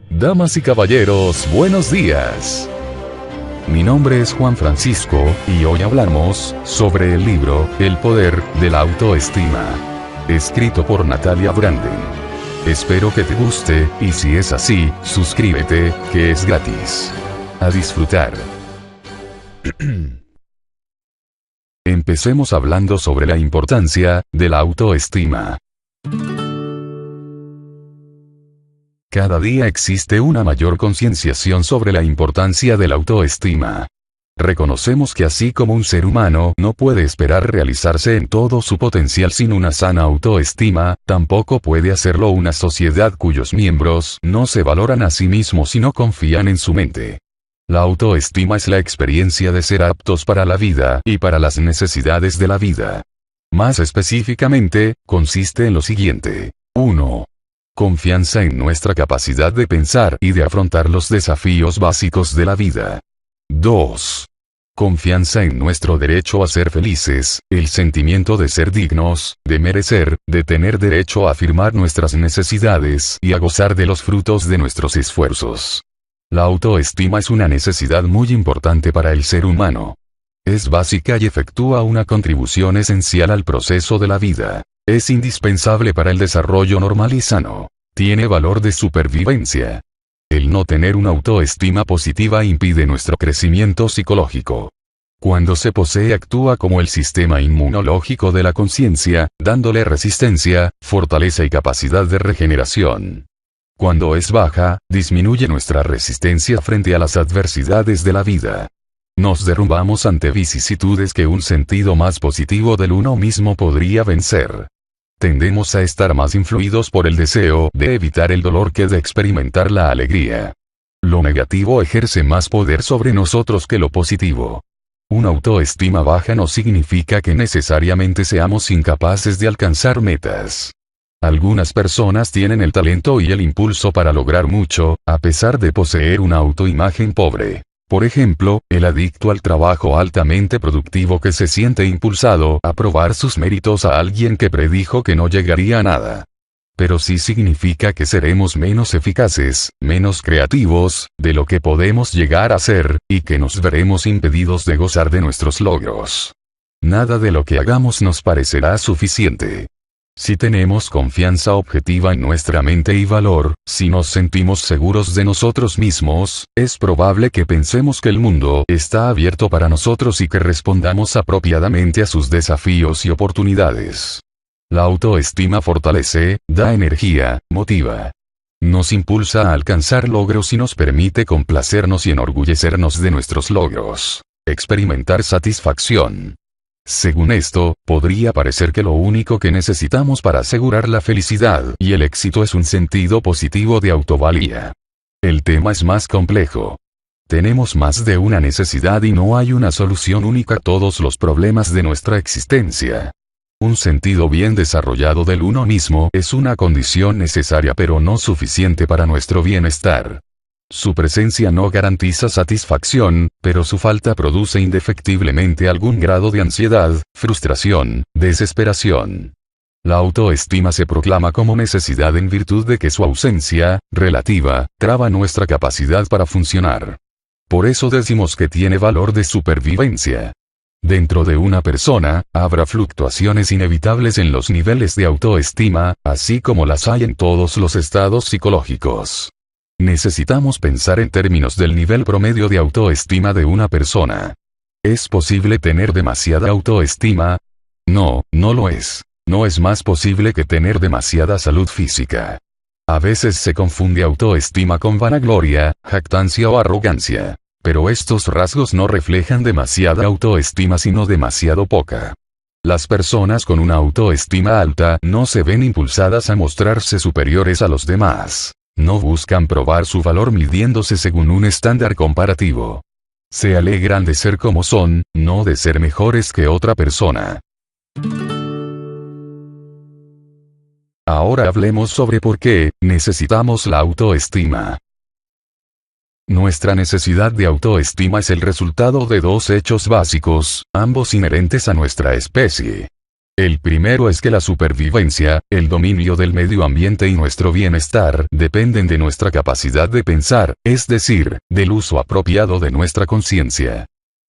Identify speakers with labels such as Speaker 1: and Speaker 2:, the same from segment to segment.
Speaker 1: Damas y caballeros, buenos días. Mi nombre es Juan Francisco, y hoy hablamos sobre el libro El poder de la autoestima, escrito por Natalia Branden. Espero que te guste, y si es así, suscríbete, que es gratis. A disfrutar. Empecemos hablando sobre la importancia de la autoestima. Cada día existe una mayor concienciación sobre la importancia de la autoestima. Reconocemos que así como un ser humano no puede esperar realizarse en todo su potencial sin una sana autoestima, tampoco puede hacerlo una sociedad cuyos miembros no se valoran a sí mismos y no confían en su mente. La autoestima es la experiencia de ser aptos para la vida y para las necesidades de la vida. Más específicamente, consiste en lo siguiente. 1. Confianza en nuestra capacidad de pensar y de afrontar los desafíos básicos de la vida. 2. Confianza en nuestro derecho a ser felices, el sentimiento de ser dignos, de merecer, de tener derecho a afirmar nuestras necesidades y a gozar de los frutos de nuestros esfuerzos. La autoestima es una necesidad muy importante para el ser humano. Es básica y efectúa una contribución esencial al proceso de la vida. Es indispensable para el desarrollo normal y sano. Tiene valor de supervivencia. El no tener una autoestima positiva impide nuestro crecimiento psicológico. Cuando se posee actúa como el sistema inmunológico de la conciencia, dándole resistencia, fortaleza y capacidad de regeneración. Cuando es baja, disminuye nuestra resistencia frente a las adversidades de la vida. Nos derrumbamos ante vicisitudes que un sentido más positivo del uno mismo podría vencer. Tendemos a estar más influidos por el deseo de evitar el dolor que de experimentar la alegría. Lo negativo ejerce más poder sobre nosotros que lo positivo. Una autoestima baja no significa que necesariamente seamos incapaces de alcanzar metas. Algunas personas tienen el talento y el impulso para lograr mucho, a pesar de poseer una autoimagen pobre. Por ejemplo, el adicto al trabajo altamente productivo que se siente impulsado a probar sus méritos a alguien que predijo que no llegaría a nada. Pero sí significa que seremos menos eficaces, menos creativos, de lo que podemos llegar a ser, y que nos veremos impedidos de gozar de nuestros logros. Nada de lo que hagamos nos parecerá suficiente. Si tenemos confianza objetiva en nuestra mente y valor, si nos sentimos seguros de nosotros mismos, es probable que pensemos que el mundo está abierto para nosotros y que respondamos apropiadamente a sus desafíos y oportunidades. La autoestima fortalece, da energía, motiva. Nos impulsa a alcanzar logros y nos permite complacernos y enorgullecernos de nuestros logros. Experimentar satisfacción. Según esto, podría parecer que lo único que necesitamos para asegurar la felicidad y el éxito es un sentido positivo de autovalía. El tema es más complejo. Tenemos más de una necesidad y no hay una solución única a todos los problemas de nuestra existencia. Un sentido bien desarrollado del uno mismo es una condición necesaria pero no suficiente para nuestro bienestar. Su presencia no garantiza satisfacción, pero su falta produce indefectiblemente algún grado de ansiedad, frustración, desesperación. La autoestima se proclama como necesidad en virtud de que su ausencia, relativa, traba nuestra capacidad para funcionar. Por eso decimos que tiene valor de supervivencia. Dentro de una persona, habrá fluctuaciones inevitables en los niveles de autoestima, así como las hay en todos los estados psicológicos. Necesitamos pensar en términos del nivel promedio de autoestima de una persona. ¿Es posible tener demasiada autoestima? No, no lo es. No es más posible que tener demasiada salud física. A veces se confunde autoestima con vanagloria, jactancia o arrogancia. Pero estos rasgos no reflejan demasiada autoestima sino demasiado poca. Las personas con una autoestima alta no se ven impulsadas a mostrarse superiores a los demás. No buscan probar su valor midiéndose según un estándar comparativo. Se alegran de ser como son, no de ser mejores que otra persona. Ahora hablemos sobre por qué necesitamos la autoestima. Nuestra necesidad de autoestima es el resultado de dos hechos básicos, ambos inherentes a nuestra especie. El primero es que la supervivencia, el dominio del medio ambiente y nuestro bienestar dependen de nuestra capacidad de pensar, es decir, del uso apropiado de nuestra conciencia.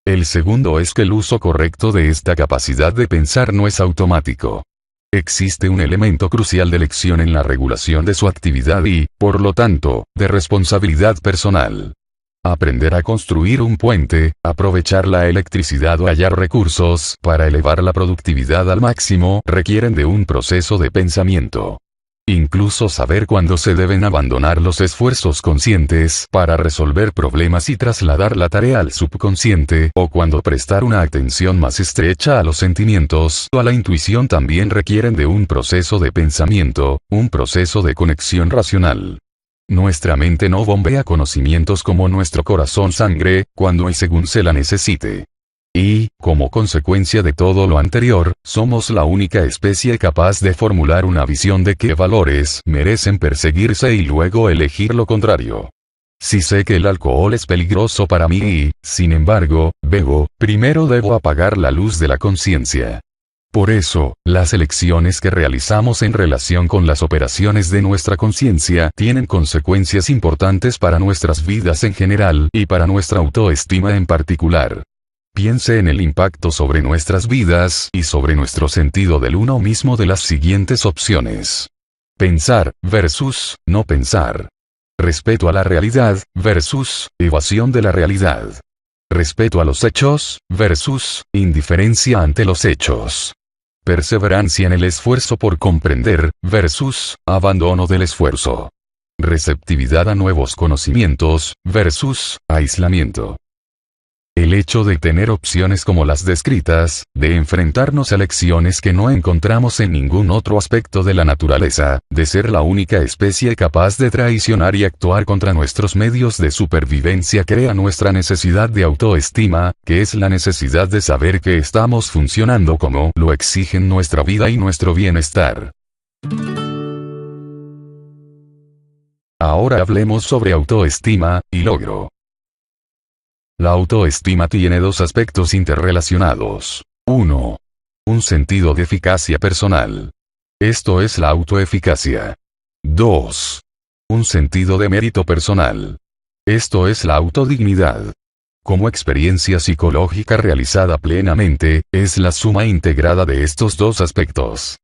Speaker 1: El segundo es que el uso correcto de esta capacidad de pensar no es automático. Existe un elemento crucial de elección en la regulación de su actividad y, por lo tanto, de responsabilidad personal. Aprender a construir un puente, aprovechar la electricidad o hallar recursos para elevar la productividad al máximo requieren de un proceso de pensamiento. Incluso saber cuándo se deben abandonar los esfuerzos conscientes para resolver problemas y trasladar la tarea al subconsciente, o cuando prestar una atención más estrecha a los sentimientos o a la intuición también requieren de un proceso de pensamiento, un proceso de conexión racional. Nuestra mente no bombea conocimientos como nuestro corazón sangre, cuando y según se la necesite. Y, como consecuencia de todo lo anterior, somos la única especie capaz de formular una visión de qué valores merecen perseguirse y luego elegir lo contrario. Si sé que el alcohol es peligroso para mí y, sin embargo, bebo, primero debo apagar la luz de la conciencia. Por eso, las elecciones que realizamos en relación con las operaciones de nuestra conciencia tienen consecuencias importantes para nuestras vidas en general y para nuestra autoestima en particular. Piense en el impacto sobre nuestras vidas y sobre nuestro sentido del uno mismo de las siguientes opciones. Pensar, versus, no pensar. Respeto a la realidad, versus, evasión de la realidad. Respeto a los hechos, versus, indiferencia ante los hechos. Perseverancia en el esfuerzo por comprender, versus, abandono del esfuerzo. Receptividad a nuevos conocimientos, versus, aislamiento. El hecho de tener opciones como las descritas, de enfrentarnos a lecciones que no encontramos en ningún otro aspecto de la naturaleza, de ser la única especie capaz de traicionar y actuar contra nuestros medios de supervivencia crea nuestra necesidad de autoestima, que es la necesidad de saber que estamos funcionando como lo exigen nuestra vida y nuestro bienestar. Ahora hablemos sobre autoestima y logro. La autoestima tiene dos aspectos interrelacionados. 1. Un sentido de eficacia personal. Esto es la autoeficacia. 2. Un sentido de mérito personal. Esto es la autodignidad. Como experiencia psicológica realizada plenamente, es la suma integrada de estos dos aspectos.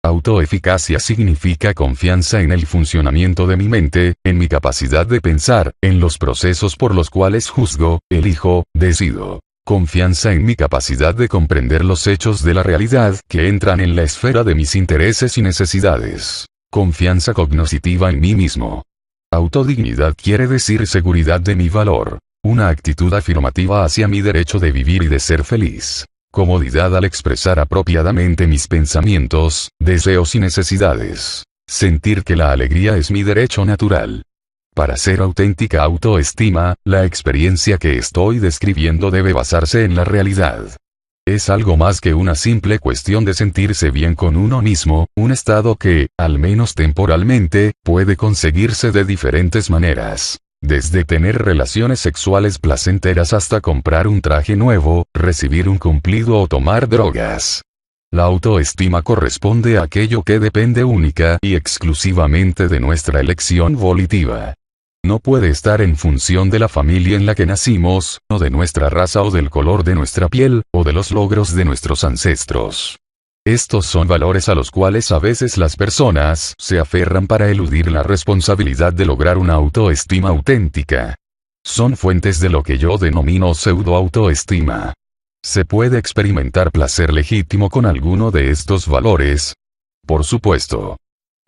Speaker 1: Autoeficacia significa confianza en el funcionamiento de mi mente, en mi capacidad de pensar, en los procesos por los cuales juzgo, elijo, decido. Confianza en mi capacidad de comprender los hechos de la realidad que entran en la esfera de mis intereses y necesidades. Confianza cognoscitiva en mí mismo. Autodignidad quiere decir seguridad de mi valor. Una actitud afirmativa hacia mi derecho de vivir y de ser feliz. Comodidad al expresar apropiadamente mis pensamientos, deseos y necesidades. Sentir que la alegría es mi derecho natural. Para ser auténtica autoestima, la experiencia que estoy describiendo debe basarse en la realidad. Es algo más que una simple cuestión de sentirse bien con uno mismo, un estado que, al menos temporalmente, puede conseguirse de diferentes maneras. Desde tener relaciones sexuales placenteras hasta comprar un traje nuevo, recibir un cumplido o tomar drogas. La autoestima corresponde a aquello que depende única y exclusivamente de nuestra elección volitiva. No puede estar en función de la familia en la que nacimos, o de nuestra raza o del color de nuestra piel, o de los logros de nuestros ancestros. Estos son valores a los cuales a veces las personas se aferran para eludir la responsabilidad de lograr una autoestima auténtica. Son fuentes de lo que yo denomino pseudo-autoestima. ¿Se puede experimentar placer legítimo con alguno de estos valores? Por supuesto.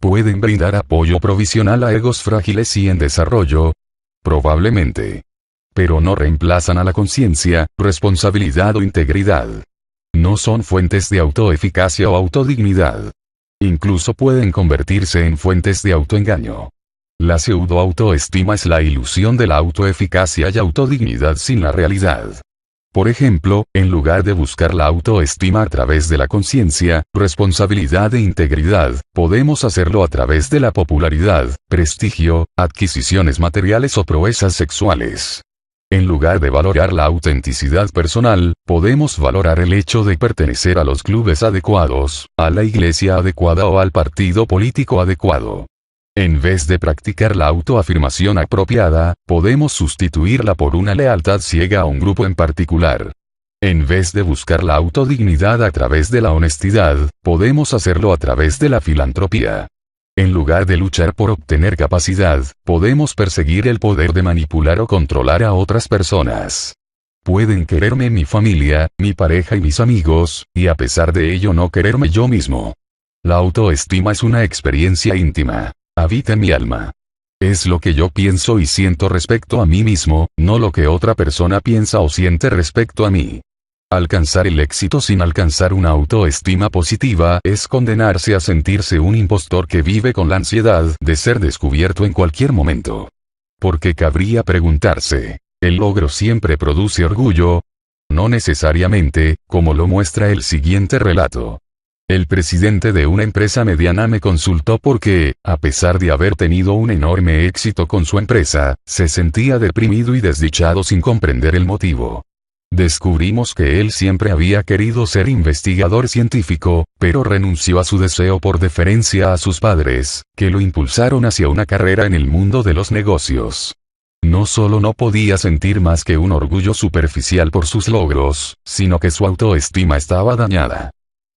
Speaker 1: ¿Pueden brindar apoyo provisional a egos frágiles y en desarrollo? Probablemente. Pero no reemplazan a la conciencia, responsabilidad o integridad. No son fuentes de autoeficacia o autodignidad. Incluso pueden convertirse en fuentes de autoengaño. La pseudo-autoestima es la ilusión de la autoeficacia y autodignidad sin la realidad. Por ejemplo, en lugar de buscar la autoestima a través de la conciencia, responsabilidad e integridad, podemos hacerlo a través de la popularidad, prestigio, adquisiciones materiales o proezas sexuales. En lugar de valorar la autenticidad personal, podemos valorar el hecho de pertenecer a los clubes adecuados, a la iglesia adecuada o al partido político adecuado. En vez de practicar la autoafirmación apropiada, podemos sustituirla por una lealtad ciega a un grupo en particular. En vez de buscar la autodignidad a través de la honestidad, podemos hacerlo a través de la filantropía. En lugar de luchar por obtener capacidad, podemos perseguir el poder de manipular o controlar a otras personas. Pueden quererme mi familia, mi pareja y mis amigos, y a pesar de ello no quererme yo mismo. La autoestima es una experiencia íntima. Habita en mi alma. Es lo que yo pienso y siento respecto a mí mismo, no lo que otra persona piensa o siente respecto a mí. Alcanzar el éxito sin alcanzar una autoestima positiva es condenarse a sentirse un impostor que vive con la ansiedad de ser descubierto en cualquier momento. Porque cabría preguntarse, ¿el logro siempre produce orgullo? No necesariamente, como lo muestra el siguiente relato. El presidente de una empresa mediana me consultó porque, a pesar de haber tenido un enorme éxito con su empresa, se sentía deprimido y desdichado sin comprender el motivo. Descubrimos que él siempre había querido ser investigador científico, pero renunció a su deseo por deferencia a sus padres, que lo impulsaron hacia una carrera en el mundo de los negocios. No solo no podía sentir más que un orgullo superficial por sus logros, sino que su autoestima estaba dañada.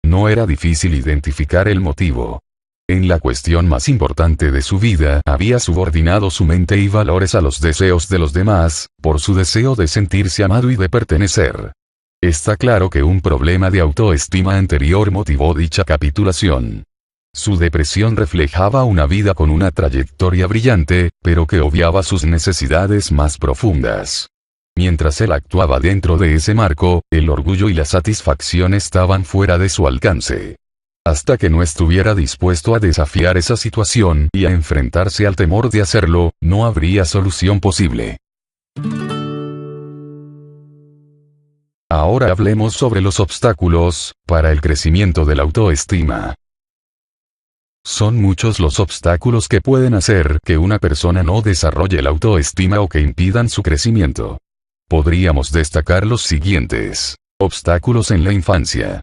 Speaker 1: No era difícil identificar el motivo. En la cuestión más importante de su vida había subordinado su mente y valores a los deseos de los demás, por su deseo de sentirse amado y de pertenecer. Está claro que un problema de autoestima anterior motivó dicha capitulación. Su depresión reflejaba una vida con una trayectoria brillante, pero que obviaba sus necesidades más profundas. Mientras él actuaba dentro de ese marco, el orgullo y la satisfacción estaban fuera de su alcance. Hasta que no estuviera dispuesto a desafiar esa situación y a enfrentarse al temor de hacerlo, no habría solución posible. Ahora hablemos sobre los obstáculos para el crecimiento de la autoestima. Son muchos los obstáculos que pueden hacer que una persona no desarrolle la autoestima o que impidan su crecimiento. Podríamos destacar los siguientes: obstáculos en la infancia.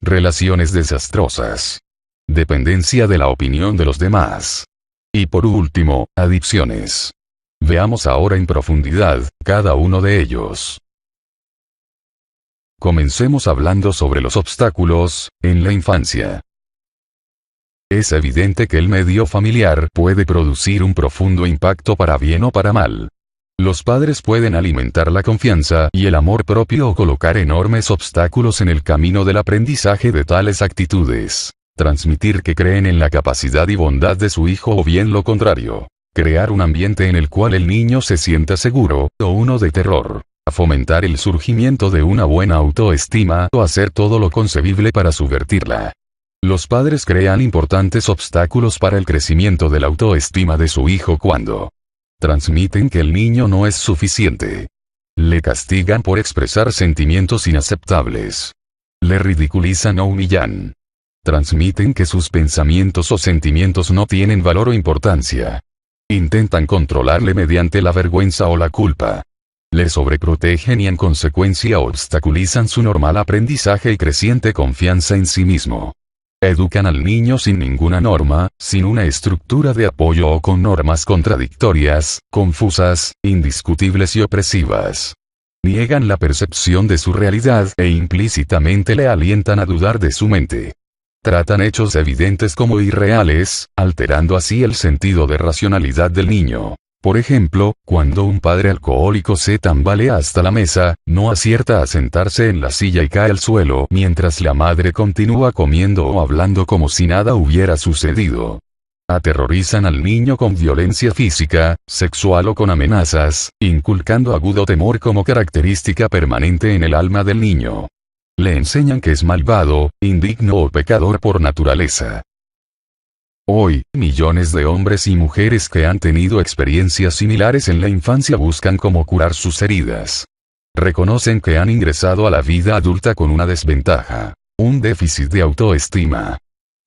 Speaker 1: Relaciones desastrosas. Dependencia de la opinión de los demás. Y por último, adicciones. Veamos ahora en profundidad cada uno de ellos. Comencemos hablando sobre los obstáculos en la infancia. Es evidente que el medio familiar puede producir un profundo impacto para bien o para mal. Los padres pueden alimentar la confianza y el amor propio o colocar enormes obstáculos en el camino del aprendizaje de tales actitudes. Transmitir que creen en la capacidad y bondad de su hijo o bien lo contrario. Crear un ambiente en el cual el niño se sienta seguro, o uno de terror. A fomentar el surgimiento de una buena autoestima o hacer todo lo concebible para subvertirla. Los padres crean importantes obstáculos para el crecimiento de la autoestima de su hijo cuando transmiten que el niño no es suficiente. Le castigan por expresar sentimientos inaceptables. Le ridiculizan o humillan. Transmiten que sus pensamientos o sentimientos no tienen valor o importancia. Intentan controlarle mediante la vergüenza o la culpa. Le sobreprotegen y en consecuencia obstaculizan su normal aprendizaje y creciente confianza en sí mismo. Educan al niño sin ninguna norma, sin una estructura de apoyo o con normas contradictorias, confusas, indiscutibles y opresivas. Niegan la percepción de su realidad e implícitamente le alientan a dudar de su mente. Tratan hechos evidentes como irreales, alterando así el sentido de racionalidad del niño. Por ejemplo, cuando un padre alcohólico se tambalea hasta la mesa, no acierta a sentarse en la silla y cae al suelo mientras la madre continúa comiendo o hablando como si nada hubiera sucedido. Aterrorizan al niño con violencia física, sexual o con amenazas, inculcando agudo temor como característica permanente en el alma del niño. Le enseñan que es malvado, indigno o pecador por naturaleza. Hoy, millones de hombres y mujeres que han tenido experiencias similares en la infancia buscan cómo curar sus heridas. Reconocen que han ingresado a la vida adulta con una desventaja, un déficit de autoestima.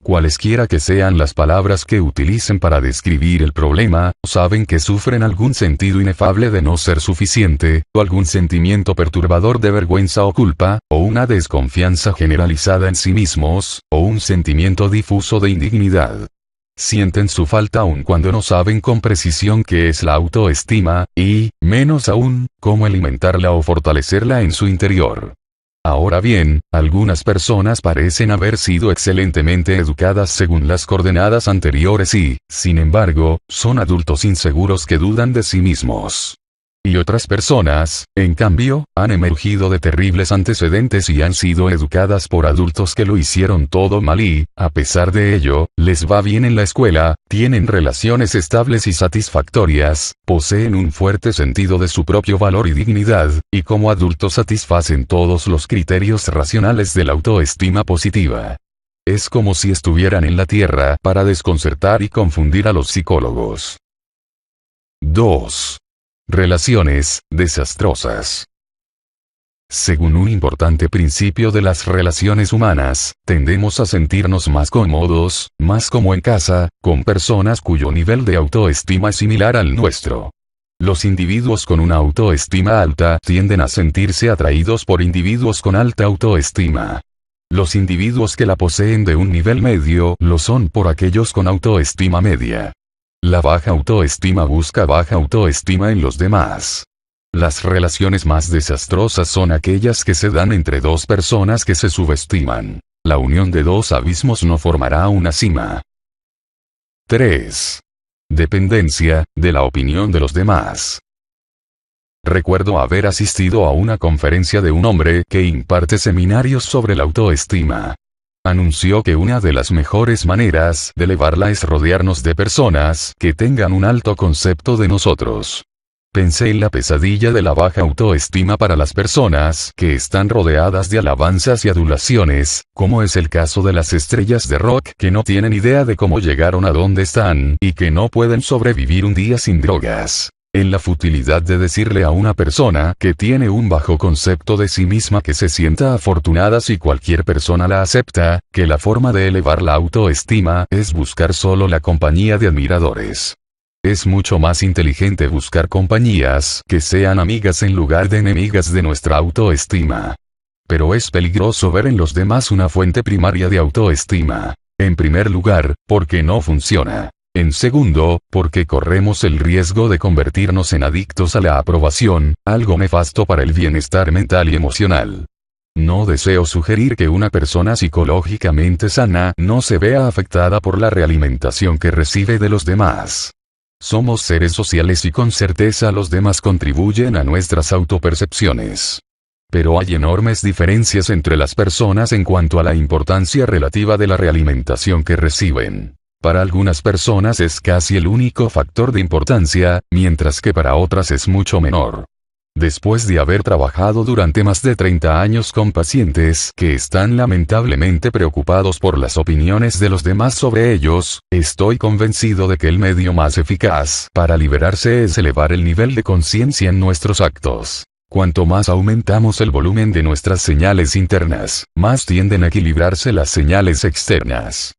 Speaker 1: Cualesquiera que sean las palabras que utilicen para describir el problema, saben que sufren algún sentido inefable de no ser suficiente, o algún sentimiento perturbador de vergüenza o culpa, o una desconfianza generalizada en sí mismos, o un sentimiento difuso de indignidad. Sienten su falta aun cuando no saben con precisión qué es la autoestima, y, menos aún, cómo alimentarla o fortalecerla en su interior. Ahora bien, algunas personas parecen haber sido excelentemente educadas según las coordenadas anteriores y, sin embargo, son adultos inseguros que dudan de sí mismos. Y otras personas, en cambio, han emergido de terribles antecedentes y han sido educadas por adultos que lo hicieron todo mal y, a pesar de ello, les va bien en la escuela, tienen relaciones estables y satisfactorias, poseen un fuerte sentido de su propio valor y dignidad, y como adultos satisfacen todos los criterios racionales de la autoestima positiva. Es como si estuvieran en la Tierra para desconcertar y confundir a los psicólogos. 2. Relaciones desastrosas. Según un importante principio de las relaciones humanas, tendemos a sentirnos más cómodos, más como en casa, con personas cuyo nivel de autoestima es similar al nuestro. Los individuos con una autoestima alta tienden a sentirse atraídos por individuos con alta autoestima. Los individuos que la poseen de un nivel medio lo son por aquellos con autoestima media. La baja autoestima busca baja autoestima en los demás. Las relaciones más desastrosas son aquellas que se dan entre dos personas que se subestiman. La unión de dos abismos no formará una cima. 3. Dependencia de la opinión de los demás. Recuerdo haber asistido a una conferencia de un hombre que imparte seminarios sobre la autoestima. Anunció que una de las mejores maneras de elevarla es rodearnos de personas que tengan un alto concepto de nosotros. Pensé en la pesadilla de la baja autoestima para las personas que están rodeadas de alabanzas y adulaciones, como es el caso de las estrellas de rock que no tienen idea de cómo llegaron a donde están y que no pueden sobrevivir un día sin drogas. En la futilidad de decirle a una persona que tiene un bajo concepto de sí misma que se sienta afortunada si cualquier persona la acepta, que la forma de elevar la autoestima es buscar solo la compañía de admiradores. Es mucho más inteligente buscar compañías que sean amigas en lugar de enemigas de nuestra autoestima. Pero es peligroso ver en los demás una fuente primaria de autoestima. En primer lugar, porque no funciona. En segundo, porque corremos el riesgo de convertirnos en adictos a la aprobación, algo nefasto para el bienestar mental y emocional. No deseo sugerir que una persona psicológicamente sana no se vea afectada por la realimentación que recibe de los demás. Somos seres sociales y con certeza los demás contribuyen a nuestras autopercepciones. Pero hay enormes diferencias entre las personas en cuanto a la importancia relativa de la realimentación que reciben. Para algunas personas es casi el único factor de importancia, mientras que para otras es mucho menor. Después de haber trabajado durante más de 30 años con pacientes que están lamentablemente preocupados por las opiniones de los demás sobre ellos, estoy convencido de que el medio más eficaz para liberarse es elevar el nivel de conciencia en nuestros actos. Cuanto más aumentamos el volumen de nuestras señales internas, más tienden a equilibrarse las señales externas.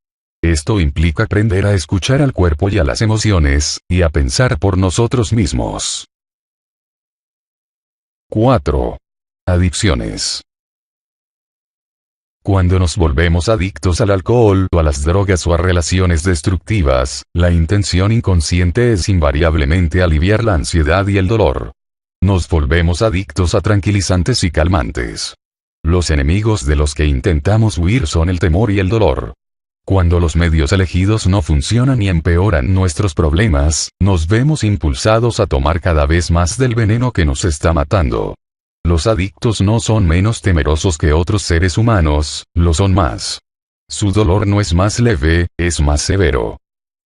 Speaker 1: Esto implica aprender a escuchar al cuerpo y a las emociones, y a pensar por nosotros mismos. 4. Adicciones. Cuando nos volvemos adictos al alcohol o a las drogas o a relaciones destructivas, la intención inconsciente es invariablemente aliviar la ansiedad y el dolor. Nos volvemos adictos a tranquilizantes y calmantes. Los enemigos de los que intentamos huir son el temor y el dolor. Cuando los medios elegidos no funcionan y empeoran nuestros problemas, nos vemos impulsados a tomar cada vez más del veneno que nos está matando. Los adictos no son menos temerosos que otros seres humanos, lo son más. Su dolor no es más leve, es más severo.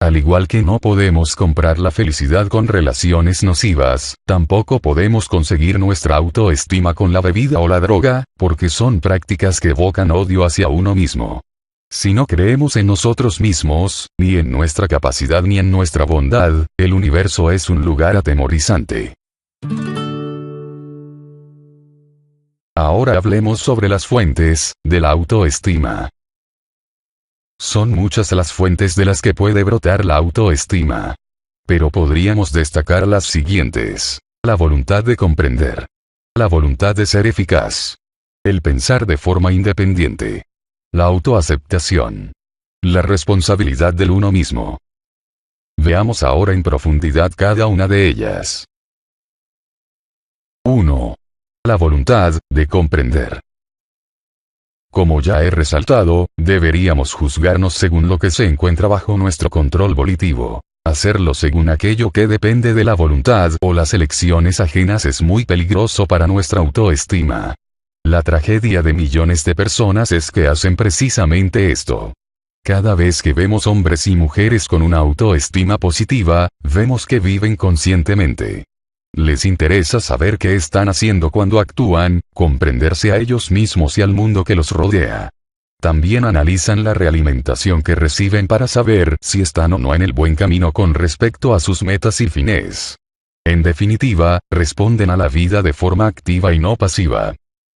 Speaker 1: Al igual que no podemos comprar la felicidad con relaciones nocivas, tampoco podemos conseguir nuestra autoestima con la bebida o la droga, porque son prácticas que evocan odio hacia uno mismo. Si no creemos en nosotros mismos, ni en nuestra capacidad ni en nuestra bondad, el universo es un lugar atemorizante. Ahora hablemos sobre las fuentes de la autoestima. Son muchas las fuentes de las que puede brotar la autoestima. Pero podríamos destacar las siguientes. La voluntad de comprender. La voluntad de ser eficaz. El pensar de forma independiente. La autoaceptación. La responsabilidad del uno mismo. Veamos ahora en profundidad cada una de ellas. 1. La voluntad de comprender. Como ya he resaltado, deberíamos juzgarnos según lo que se encuentra bajo nuestro control volitivo. Hacerlo según aquello que depende de la voluntad o las elecciones ajenas es muy peligroso para nuestra autoestima. La tragedia de millones de personas es que hacen precisamente esto. Cada vez que vemos hombres y mujeres con una autoestima positiva, vemos que viven conscientemente. Les interesa saber qué están haciendo cuando actúan, comprenderse a ellos mismos y al mundo que los rodea. También analizan la realimentación que reciben para saber si están o no en el buen camino con respecto a sus metas y fines. En definitiva, responden a la vida de forma activa y no pasiva.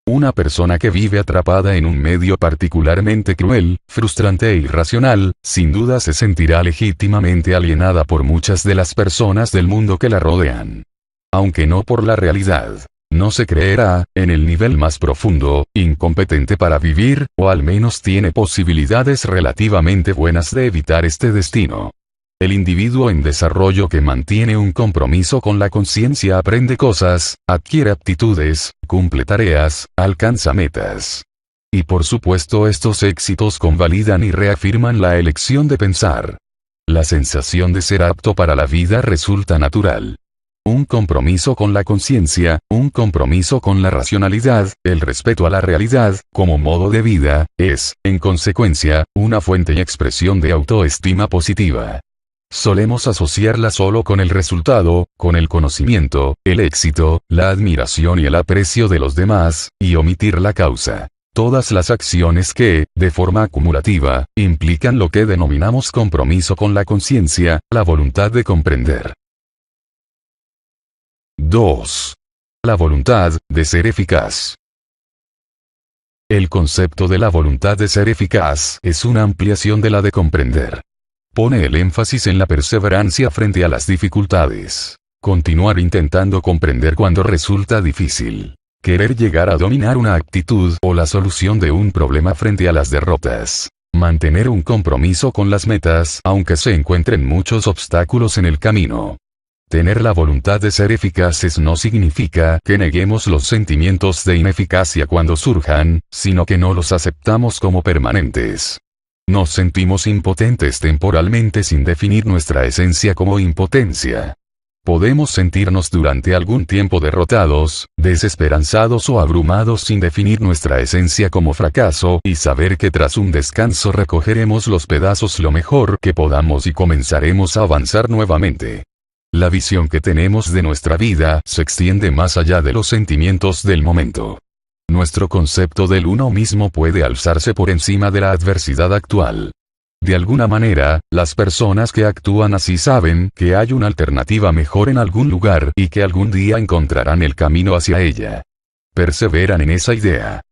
Speaker 1: Una persona que vive atrapada en un medio particularmente cruel, frustrante e irracional, sin duda se sentirá legítimamente alienada por muchas de las personas del mundo que la rodean. Aunque no por la realidad. No se creerá, en el nivel más profundo, incompetente para vivir, o al menos tiene posibilidades relativamente buenas de evitar este destino. El individuo en desarrollo que mantiene un compromiso con la conciencia aprende cosas, adquiere aptitudes, cumple tareas, alcanza metas. Y por supuesto estos éxitos convalidan y reafirman la elección de pensar. La sensación de ser apto para la vida resulta natural. Un compromiso con la conciencia, un compromiso con la racionalidad, el respeto a la realidad, como modo de vida, es, en consecuencia, una fuente y expresión de autoestima positiva. Solemos asociarla solo con el resultado, con el conocimiento, el éxito, la admiración y el aprecio de los demás, y omitir la causa. Todas las acciones que, de forma acumulativa, implican lo que denominamos compromiso con la conciencia, la voluntad de comprender. 2. La voluntad de ser eficaz. El concepto de la voluntad de ser eficaz es una ampliación de la de comprender. Pone el énfasis en la perseverancia frente a las dificultades. Continuar intentando comprender cuando resulta difícil. Querer llegar a dominar una actitud o la solución de un problema frente a las derrotas. Mantener un compromiso con las metas aunque se encuentren muchos obstáculos en el camino. Tener la voluntad de ser eficaces no significa que neguemos los sentimientos de ineficacia cuando surjan, sino que no los aceptamos como permanentes. Nos sentimos impotentes temporalmente sin definir nuestra esencia como impotencia. Podemos sentirnos durante algún tiempo derrotados, desesperanzados o abrumados sin definir nuestra esencia como fracaso y saber que tras un descanso recogeremos los pedazos lo mejor que podamos y comenzaremos a avanzar nuevamente. La visión que tenemos de nuestra vida se extiende más allá de los sentimientos del momento. Nuestro concepto del uno mismo puede alzarse por encima de la adversidad actual. De alguna manera, las personas que actúan así saben que hay una alternativa mejor en algún lugar y que algún día encontrarán el camino hacia ella. Perseveran en esa idea.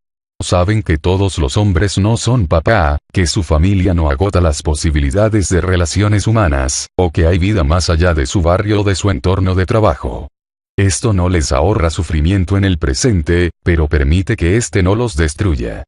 Speaker 1: Saben que todos los hombres no son papá, que su familia no agota las posibilidades de relaciones humanas, o que hay vida más allá de su barrio o de su entorno de trabajo. Esto no les ahorra sufrimiento en el presente, pero permite que éste no los destruya.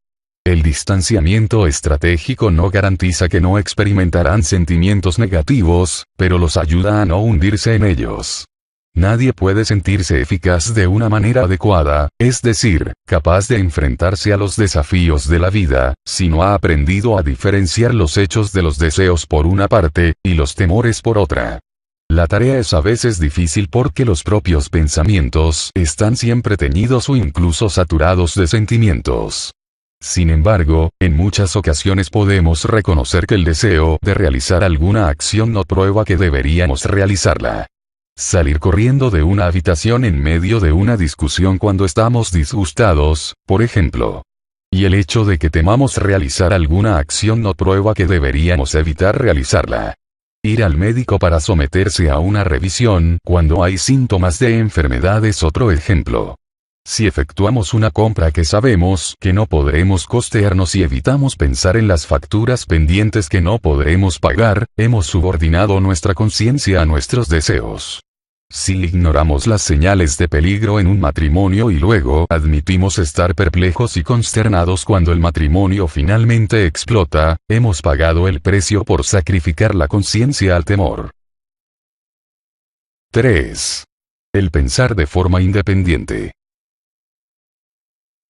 Speaker 1: El distanciamiento estratégico no garantiza que no experimentarán sentimientos negativos, pero los ayuda a no hundirse en ellos. Nadie puede sentirse eficaz de una manera adecuada, es decir, capaz de enfrentarse a los desafíos de la vida, si no ha aprendido a diferenciar los hechos de los deseos por una parte, y los temores por otra. La tarea es a veces difícil porque los propios pensamientos están siempre teñidos o incluso saturados de sentimientos. Sin embargo, en muchas ocasiones podemos reconocer que el deseo de realizar alguna acción no prueba que deberíamos realizarla. Salir corriendo de una habitación en medio de una discusión cuando estamos disgustados, por ejemplo. Y el hecho de que temamos realizar alguna acción no prueba que deberíamos evitar realizarla. Ir al médico para someterse a una revisión cuando hay síntomas de enfermedad es otro ejemplo. Si efectuamos una compra que sabemos que no podremos costearnos y evitamos pensar en las facturas pendientes que no podremos pagar, hemos subordinado nuestra conciencia a nuestros deseos. Si ignoramos las señales de peligro en un matrimonio y luego admitimos estar perplejos y consternados cuando el matrimonio finalmente explota, hemos pagado el precio por sacrificar la conciencia al temor. 3. El pensar de forma independiente.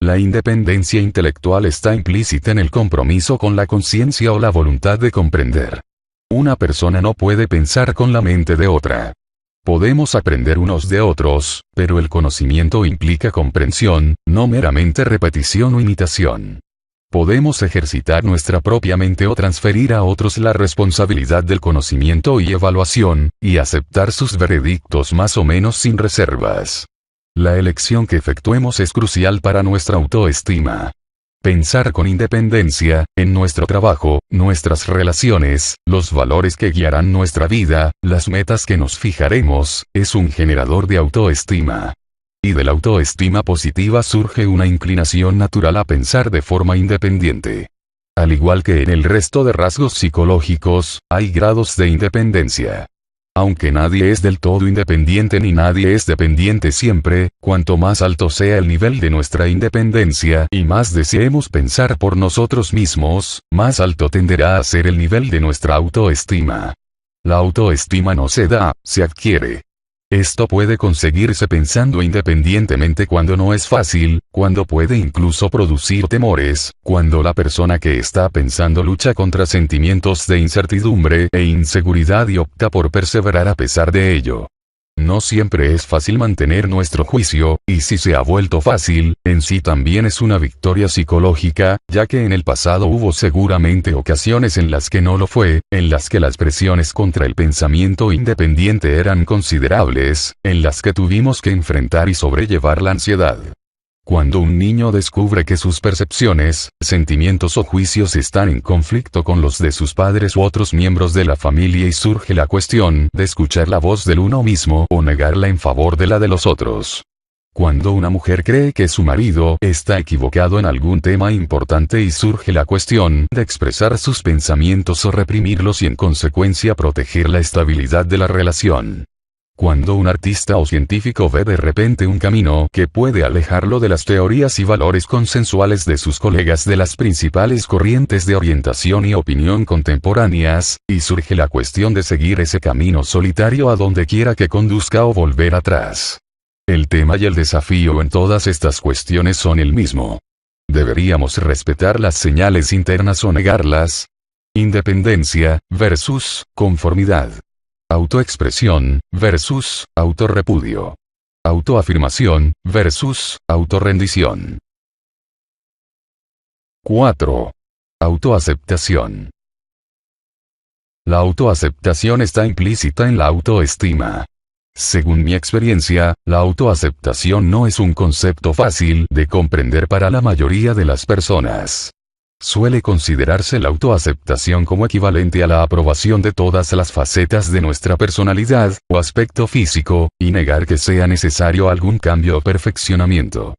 Speaker 1: La independencia intelectual está implícita en el compromiso con la conciencia o la voluntad de comprender. Una persona no puede pensar con la mente de otra. Podemos aprender unos de otros, pero el conocimiento implica comprensión, no meramente repetición o imitación. Podemos ejercitar nuestra propia mente o transferir a otros la responsabilidad del conocimiento y evaluación, y aceptar sus veredictos más o menos sin reservas. La elección que efectuemos es crucial para nuestra autoestima. Pensar con independencia, en nuestro trabajo, nuestras relaciones, los valores que guiarán nuestra vida, las metas que nos fijaremos, es un generador de autoestima. Y de la autoestima positiva surge una inclinación natural a pensar de forma independiente. Al igual que en el resto de rasgos psicológicos, hay grados de independencia. Aunque nadie es del todo independiente ni nadie es dependiente siempre, cuanto más alto sea el nivel de nuestra independencia y más deseemos pensar por nosotros mismos, más alto tenderá a ser el nivel de nuestra autoestima. La autoestima no se da, se adquiere. Esto puede conseguirse pensando independientemente cuando no es fácil, cuando puede incluso producir temores, cuando la persona que está pensando lucha contra sentimientos de incertidumbre e inseguridad y opta por perseverar a pesar de ello. No siempre es fácil mantener nuestro juicio, y si se ha vuelto fácil, en sí también es una victoria psicológica, ya que en el pasado hubo seguramente ocasiones en las que no lo fue, en las que las presiones contra el pensamiento independiente eran considerables, en las que tuvimos que enfrentar y sobrellevar la ansiedad. Cuando un niño descubre que sus percepciones, sentimientos o juicios están en conflicto con los de sus padres u otros miembros de la familia y surge la cuestión de escuchar la voz del uno mismo o negarla en favor de la de los otros. Cuando una mujer cree que su marido está equivocado en algún tema importante y surge la cuestión de expresar sus pensamientos o reprimirlos y en consecuencia proteger la estabilidad de la relación. Cuando un artista o científico ve de repente un camino que puede alejarlo de las teorías y valores consensuales de sus colegas de las principales corrientes de orientación y opinión contemporáneas, y surge la cuestión de seguir ese camino solitario a donde quiera que conduzca o volver atrás. El tema y el desafío en todas estas cuestiones son el mismo. ¿Deberíamos respetar las señales internas o negarlas? Independencia, versus conformidad. Autoexpresión, versus autorrepudio. Autoafirmación, versus autorrendición. 4. Autoaceptación. La autoaceptación está implícita en la autoestima. Según mi experiencia, la autoaceptación no es un concepto fácil de comprender para la mayoría de las personas. Suele considerarse la autoaceptación como equivalente a la aprobación de todas las facetas de nuestra personalidad o aspecto físico, y negar que sea necesario algún cambio o perfeccionamiento.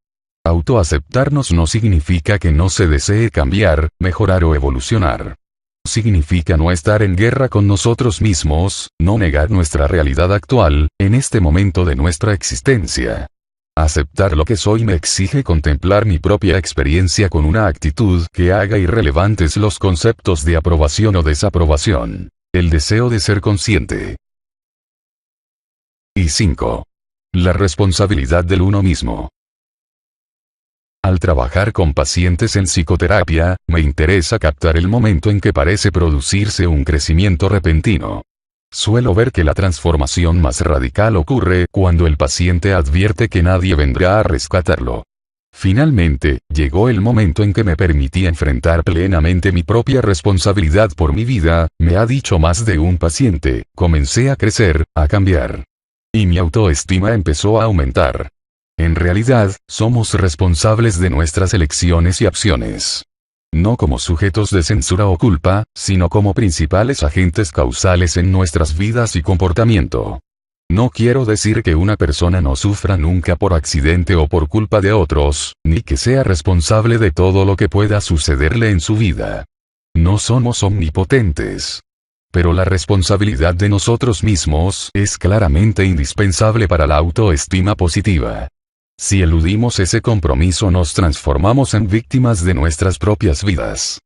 Speaker 1: Autoaceptarnos no significa que no se desee cambiar, mejorar o evolucionar. Significa no estar en guerra con nosotros mismos, no negar nuestra realidad actual, en este momento de nuestra existencia. Aceptar lo que soy me exige contemplar mi propia experiencia con una actitud que haga irrelevantes los conceptos de aprobación o desaprobación. El deseo de ser consciente. Y 5. La responsabilidad del uno mismo. Al trabajar con pacientes en psicoterapia, me interesa captar el momento en que parece producirse un crecimiento repentino. Suelo ver que la transformación más radical ocurre cuando el paciente advierte que nadie vendrá a rescatarlo. Finalmente, llegó el momento en que me permití enfrentar plenamente mi propia responsabilidad por mi vida, me ha dicho más de un paciente, comencé a crecer, a cambiar. Y mi autoestima empezó a aumentar. En realidad, somos responsables de nuestras elecciones y acciones. No como sujetos de censura o culpa, sino como principales agentes causales en nuestras vidas y comportamiento. No quiero decir que una persona no sufra nunca por accidente o por culpa de otros, ni que sea responsable de todo lo que pueda sucederle en su vida. No somos omnipotentes. Pero la responsabilidad de nosotros mismos es claramente indispensable para la autoestima positiva. Si eludimos ese compromiso nos transformamos en víctimas de nuestras propias vidas.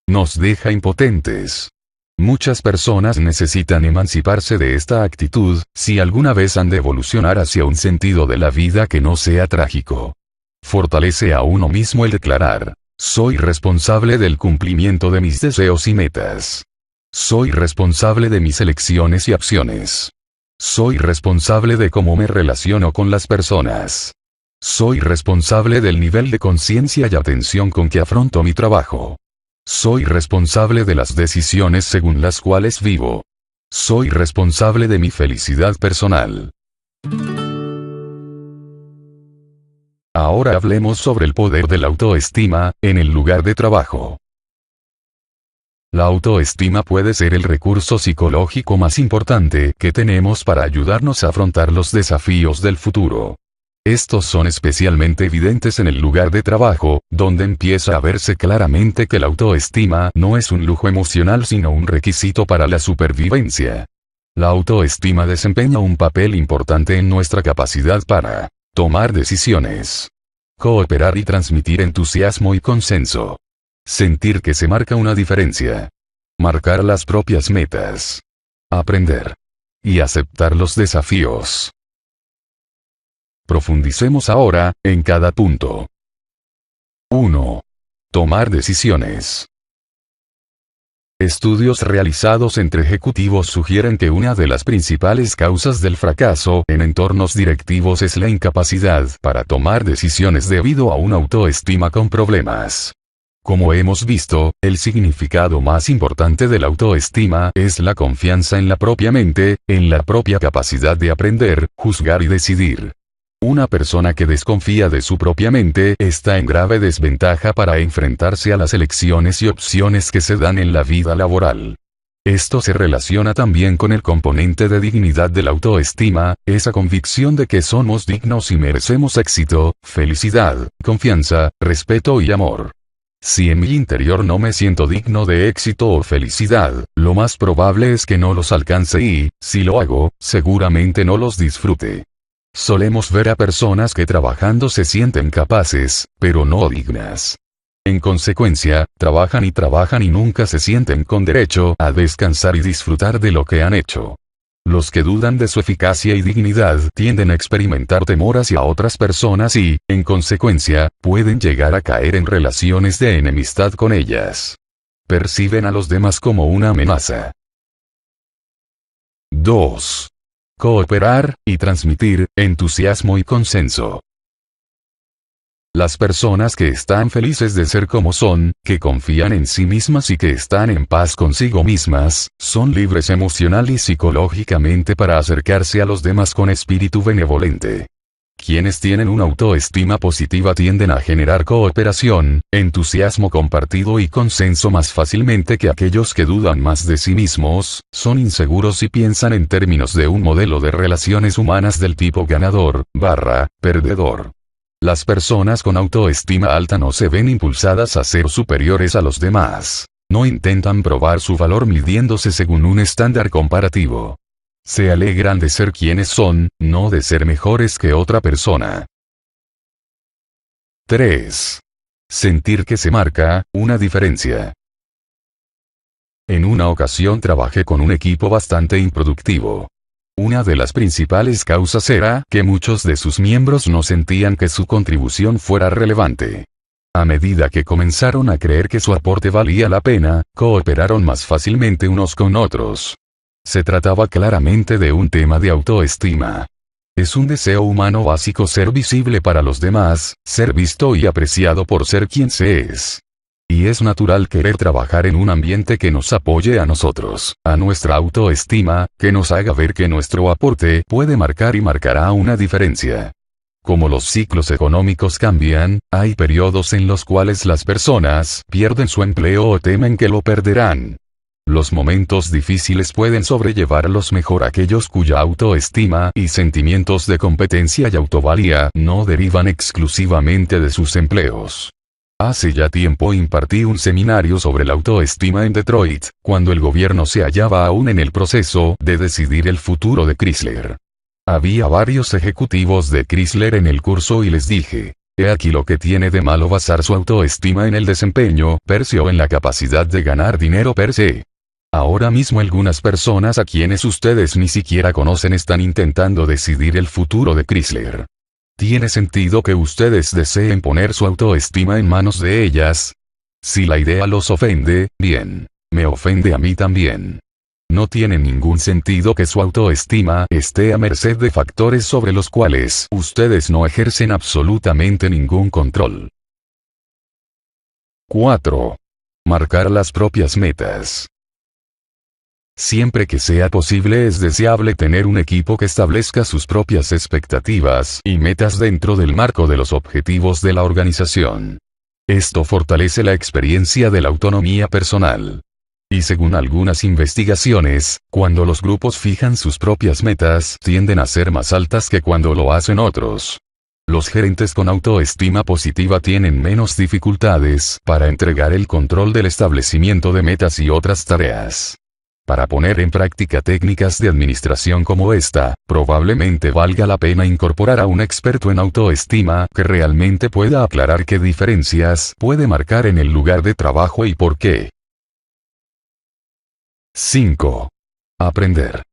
Speaker 1: Nos deja impotentes. Muchas personas necesitan emanciparse de esta actitud, si alguna vez han de evolucionar hacia un sentido de la vida que no sea trágico. Fortalece a uno mismo el declarar: soy responsable del cumplimiento de mis deseos y metas. Soy responsable de mis elecciones y acciones. Soy responsable de cómo me relaciono con las personas. Soy responsable del nivel de conciencia y atención con que afronto mi trabajo. Soy responsable de las decisiones según las cuales vivo. Soy responsable de mi felicidad personal. Ahora hablemos sobre el poder de la autoestima, en el lugar de trabajo. La autoestima puede ser el recurso psicológico más importante que tenemos para ayudarnos a afrontar los desafíos del futuro. Estos son especialmente evidentes en el lugar de trabajo, donde empieza a verse claramente que la autoestima no es un lujo emocional sino un requisito para la supervivencia. La autoestima desempeña un papel importante en nuestra capacidad para tomar decisiones, cooperar y transmitir entusiasmo y consenso, sentir que se marca una diferencia, marcar las propias metas, aprender y aceptar los desafíos. Profundicemos ahora, en cada punto. 1. Tomar decisiones. Estudios realizados entre ejecutivos sugieren que una de las principales causas del fracaso en entornos directivos es la incapacidad para tomar decisiones debido a una autoestima con problemas. Como hemos visto, el significado más importante de la autoestima es la confianza en la propia mente, en la propia capacidad de aprender, juzgar y decidir. Una persona que desconfía de su propia mente está en grave desventaja para enfrentarse a las elecciones y opciones que se dan en la vida laboral. Esto se relaciona también con el componente de dignidad de la autoestima, esa convicción de que somos dignos y merecemos éxito, felicidad, confianza, respeto y amor. Si en mi interior no me siento digno de éxito o felicidad, lo más probable es que no los alcance y, si lo hago, seguramente no los disfrute. Solemos ver a personas que trabajando se sienten capaces, pero no dignas. En consecuencia, trabajan y nunca se sienten con derecho a descansar y disfrutar de lo que han hecho. Los que dudan de su eficacia y dignidad tienden a experimentar temor hacia otras personas y, en consecuencia, pueden llegar a caer en relaciones de enemistad con ellas. Perciben a los demás como una amenaza. 2. Cooperar, y transmitir, entusiasmo y consenso. Las personas que están felices de ser como son, que confían en sí mismas y que están en paz consigo mismas, son libres emocional y psicológicamente para acercarse a los demás con espíritu benevolente. Quienes tienen una autoestima positiva tienden a generar cooperación, entusiasmo compartido y consenso más fácilmente que aquellos que dudan más de sí mismos, son inseguros y piensan en términos de un modelo de relaciones humanas del tipo ganador/perdedor. Las personas con autoestima alta no se ven impulsadas a ser superiores a los demás. No intentan probar su valor midiéndose según un estándar comparativo. Se alegran de ser quienes son, no de ser mejores que otra persona. 3. Sentir que se marca una diferencia. En una ocasión trabajé con un equipo bastante improductivo. Una de las principales causas era que muchos de sus miembros no sentían que su contribución fuera relevante. A medida que comenzaron a creer que su aporte valía la pena, cooperaron más fácilmente unos con otros. Se trataba claramente de un tema de autoestima. Es un deseo humano básico ser visible para los demás, ser visto y apreciado por ser quien se es. Y es natural querer trabajar en un ambiente que nos apoye a nosotros, a nuestra autoestima, que nos haga ver que nuestro aporte puede marcar y marcará una diferencia. Como los ciclos económicos cambian, hay periodos en los cuales las personas pierden su empleo o temen que lo perderán. Los momentos difíciles pueden sobrellevarlos mejor aquellos cuya autoestima y sentimientos de competencia y autovalía no derivan exclusivamente de sus empleos. Hace ya tiempo impartí un seminario sobre la autoestima en Detroit, cuando el gobierno se hallaba aún en el proceso de decidir el futuro de Chrysler. Había varios ejecutivos de Chrysler en el curso y les dije, he aquí lo que tiene de malo basar su autoestima en el desempeño per se o en la capacidad de ganar dinero per se. Ahora mismo algunas personas a quienes ustedes ni siquiera conocen están intentando decidir el futuro de Chrysler. ¿Tiene sentido que ustedes deseen poner su autoestima en manos de ellas? Si la idea los ofende, bien. Me ofende a mí también. No tiene ningún sentido que su autoestima esté a merced de factores sobre los cuales ustedes no ejercen absolutamente ningún control. 4. Marcar las propias metas. Siempre que sea posible es deseable tener un equipo que establezca sus propias expectativas y metas dentro del marco de los objetivos de la organización. Esto fortalece la experiencia de la autonomía personal. Y según algunas investigaciones, cuando los grupos fijan sus propias metas tienden a ser más altas que cuando lo hacen otros. Los gerentes con autoestima positiva tienen menos dificultades para entregar el control del establecimiento de metas y otras tareas. Para poner en práctica técnicas de administración como esta, probablemente valga la pena incorporar a un experto en autoestima que realmente pueda aclarar qué diferencias puede marcar en el lugar de trabajo y por qué. 5. Aprender.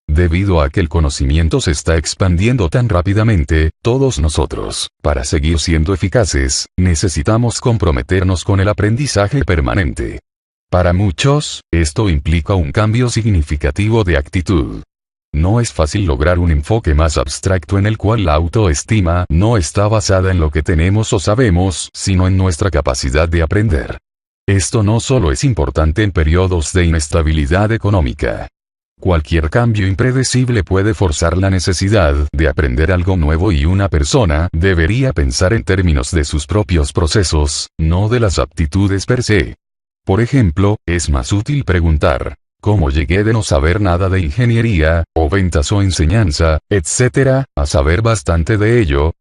Speaker 1: Debido a que el conocimiento se está expandiendo tan rápidamente, todos nosotros, para seguir siendo eficaces, necesitamos comprometernos con el aprendizaje permanente. Para muchos, esto implica un cambio significativo de actitud. No es fácil lograr un enfoque más abstracto en el cual la autoestima no está basada en lo que tenemos o sabemos, sino en nuestra capacidad de aprender. Esto no solo es importante en periodos de inestabilidad económica. Cualquier cambio impredecible puede forzar la necesidad de aprender algo nuevo y una persona debería pensar en términos de sus propios procesos, no de las aptitudes per se. Por ejemplo, es más útil preguntar, ¿cómo llegué de no saber nada de ingeniería, o ventas o enseñanza, etcétera, a saber bastante de ello?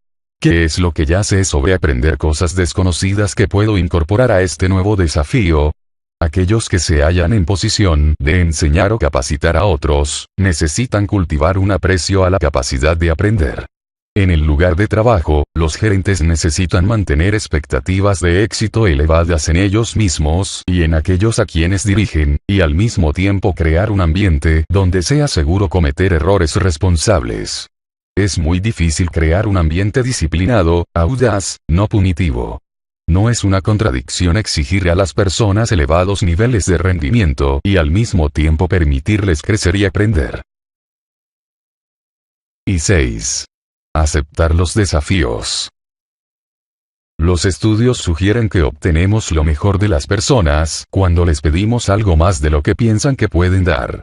Speaker 1: ¿Qué es lo que ya sé sobre aprender cosas desconocidas que puedo incorporar a este nuevo desafío? Aquellos que se hallan en posición de enseñar o capacitar a otros, necesitan cultivar un aprecio a la capacidad de aprender. En el lugar de trabajo, los gerentes necesitan mantener expectativas de éxito elevadas en ellos mismos y en aquellos a quienes dirigen, y al mismo tiempo crear un ambiente donde sea seguro cometer errores responsables. Es muy difícil crear un ambiente disciplinado, audaz, no punitivo. No es una contradicción exigirle a las personas elevados niveles de rendimiento y al mismo tiempo permitirles crecer y aprender. Y 6. Aceptar los desafíos. Los estudios sugieren que obtenemos lo mejor de las personas cuando les pedimos algo más de lo que piensan que pueden dar.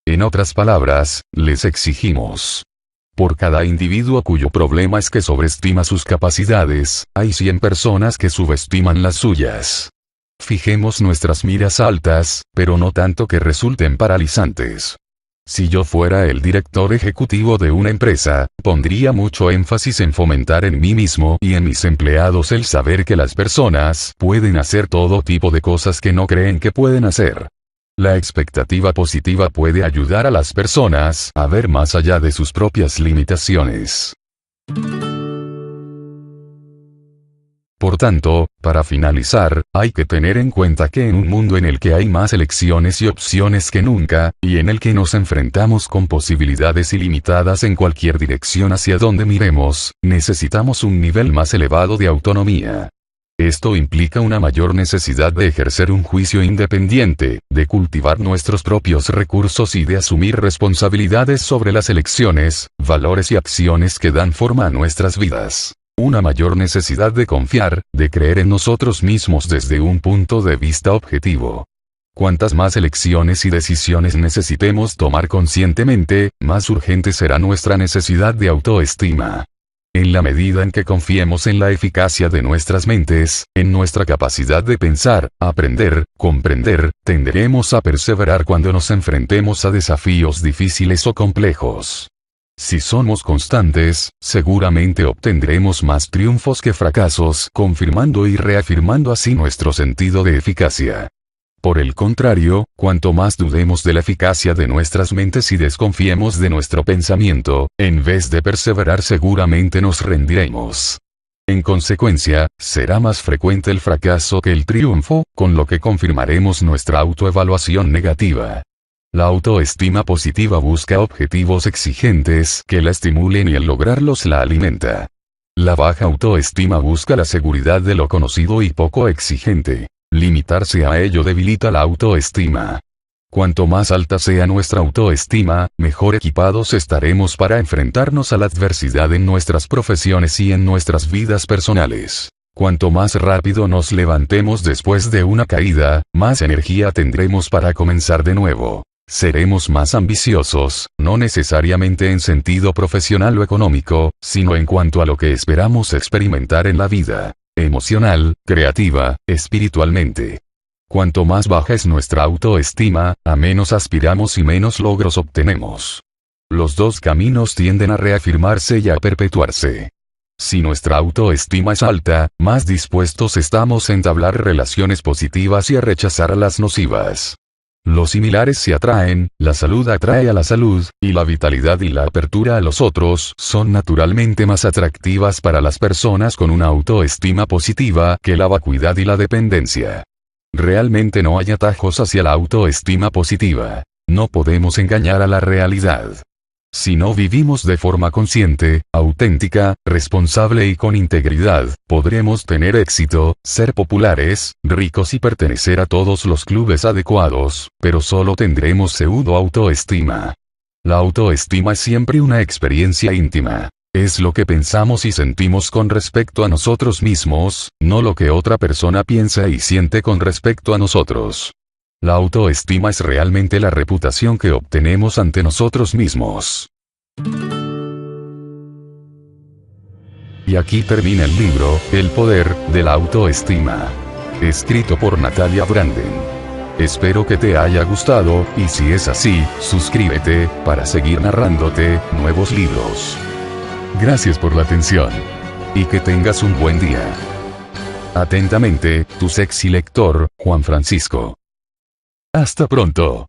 Speaker 1: En otras palabras, les exigimos. Por cada individuo cuyo problema es que sobreestima sus capacidades, hay 100 personas que subestiman las suyas. Fijemos nuestras miras altas, pero no tanto que resulten paralizantes. Si yo fuera el director ejecutivo de una empresa, pondría mucho énfasis en fomentar en mí mismo y en mis empleados el saber que las personas pueden hacer todo tipo de cosas que no creen que pueden hacer. La expectativa positiva puede ayudar a las personas a ver más allá de sus propias limitaciones. Por tanto, para finalizar, hay que tener en cuenta que en un mundo en el que hay más elecciones y opciones que nunca, y en el que nos enfrentamos con posibilidades ilimitadas en cualquier dirección hacia donde miremos, necesitamos un nivel más elevado de autonomía. Esto implica una mayor necesidad de ejercer un juicio independiente, de cultivar nuestros propios recursos y de asumir responsabilidades sobre las elecciones, valores y acciones que dan forma a nuestras vidas. Una mayor necesidad de confiar, de creer en nosotros mismos desde un punto de vista objetivo. Cuantas más elecciones y decisiones necesitemos tomar conscientemente, más urgente será nuestra necesidad de autoestima. En la medida en que confiemos en la eficacia de nuestras mentes, en nuestra capacidad de pensar, aprender, comprender, tenderemos a perseverar cuando nos enfrentemos a desafíos difíciles o complejos. Si somos constantes, seguramente obtendremos más triunfos que fracasos, confirmando y reafirmando así nuestro sentido de eficacia. Por el contrario, cuanto más dudemos de la eficacia de nuestras mentes y desconfiemos de nuestro pensamiento, en vez de perseverar seguramente nos rendiremos. En consecuencia, será más frecuente el fracaso que el triunfo, con lo que confirmaremos nuestra autoevaluación negativa. La autoestima positiva busca objetivos exigentes que la estimulen y al lograrlos la alimenta. La baja autoestima busca la seguridad de lo conocido y poco exigente. Limitarse a ello debilita la autoestima. Cuanto más alta sea nuestra autoestima, mejor equipados estaremos para enfrentarnos a la adversidad en nuestras profesiones y en nuestras vidas personales. Cuanto más rápido nos levantemos después de una caída, más energía tendremos para comenzar de nuevo. Seremos más ambiciosos, no necesariamente en sentido profesional o económico, sino en cuanto a lo que esperamos experimentar en la vida. Emocional, creativa, espiritualmente. Cuanto más baja es nuestra autoestima, a menos aspiramos y menos logros obtenemos. Los dos caminos tienden a reafirmarse y a perpetuarse. Si nuestra autoestima es alta, más dispuestos estamos a entablar relaciones positivas y a rechazar las nocivas. Los similares se atraen, la salud atrae a la salud, y la vitalidad y la apertura a los otros son naturalmente más atractivas para las personas con una autoestima positiva que la vacuidad y la dependencia. Realmente no hay atajos hacia la autoestima positiva. No podemos engañar a la realidad. Si no vivimos de forma consciente, auténtica, responsable y con integridad, podremos tener éxito, ser populares, ricos y pertenecer a todos los clubes adecuados, pero solo tendremos pseudo autoestima. La autoestima es siempre una experiencia íntima. Es lo que pensamos y sentimos con respecto a nosotros mismos, no lo que otra persona piensa y siente con respecto a nosotros. La autoestima es realmente la reputación que obtenemos ante nosotros mismos. Y aquí termina el libro, El poder de la autoestima. Escrito por Natalia Branden. Espero que te haya gustado, y si es así, suscríbete, para seguir narrándote nuevos libros. Gracias por la atención. Y que tengas un buen día. Atentamente, tu sexy lector, Juan Francisco. Hasta pronto.